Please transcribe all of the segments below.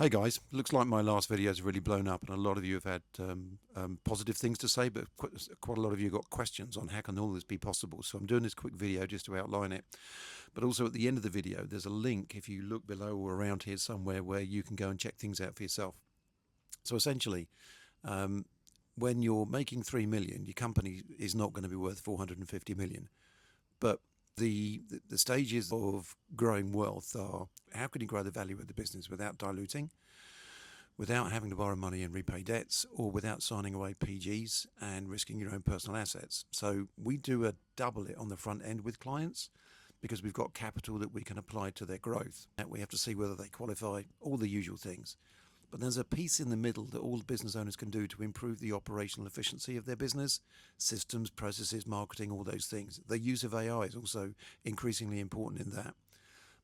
Hey guys, looks like my last video has really blown up, and a lot of you have had positive things to say, but quite a lot of you got questions on how can all this be possible. So I'm doing this quick video just to outline it. But also at the end of the video, there's a link if you look below or around here somewhere where you can go and check things out for yourself. So essentially, when you're making 3 million, your company is not going to be worth 450 million. But the stages of growing wealth are: how can you grow the value of the business without diluting, without having to borrow money and repay debts, or without signing away PGs and risking your own personal assets. So we do a double it on the front end with clients because we've got capital that we can apply to their growth. We have to see whether they qualify, all the usual things. But there's a piece in the middle that all business owners can do to improve the operational efficiency of their business: systems, processes, marketing, all those things. The use of AI is also increasingly important in that.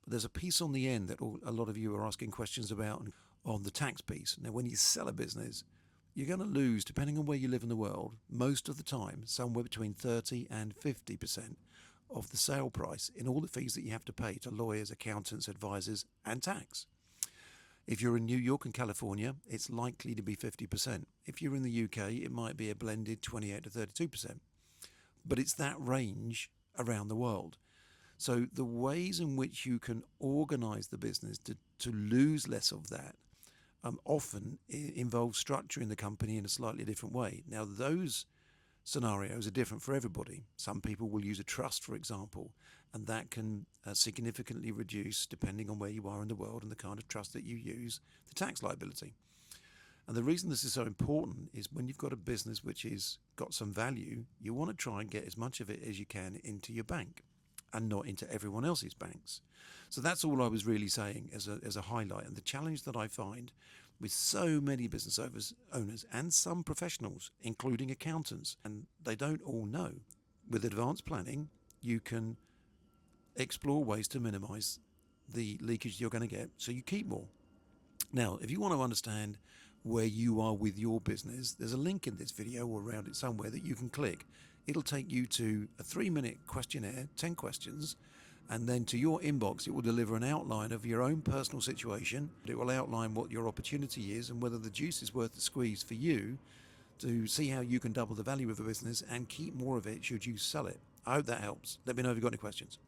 But there's a piece on the end that a lot of you are asking questions about on the tax piece. Now, when you sell a business, you're going to lose, depending on where you live in the world, most of the time, somewhere between 30 and 50% of the sale price in all the fees that you have to pay to lawyers, accountants, advisors, and tax. If you're in New York and California, it's likely to be 50%. If you're in the UK, it might be a blended 28 to 32%. But it's that range around the world. So the ways in which you can organize the business to lose less of that often involve structuring the company in a slightly different way. Now, those scenarios are different for everybody. Some people will use a trust, for example, and that can significantly reduce, depending on where you are in the world and the kind of trust that you use, the tax liability. And the reason this is so important is when you've got a business which is got some value, you want to try and get as much of it as you can into your bank and not into everyone else's banks. So that's all I was really saying as a highlight. And the challenge that I find with so many business owners and some professionals, including accountants, and they don't all know, with advanced planning, you can explore ways to minimize the leakage you're going to get so you keep more. Now, if you want to understand where you are with your business, there's a link in this video or around it somewhere that you can click. It'll take you to a 3-minute questionnaire, 10 questions, and then to your inbox it will deliver an outline of your own personal situation. It will outline what your opportunity is and whether the juice is worth the squeeze for you to see how you can double the value of the business and keep more of it should you sell it. I hope that helps. Let me know if you've got any questions.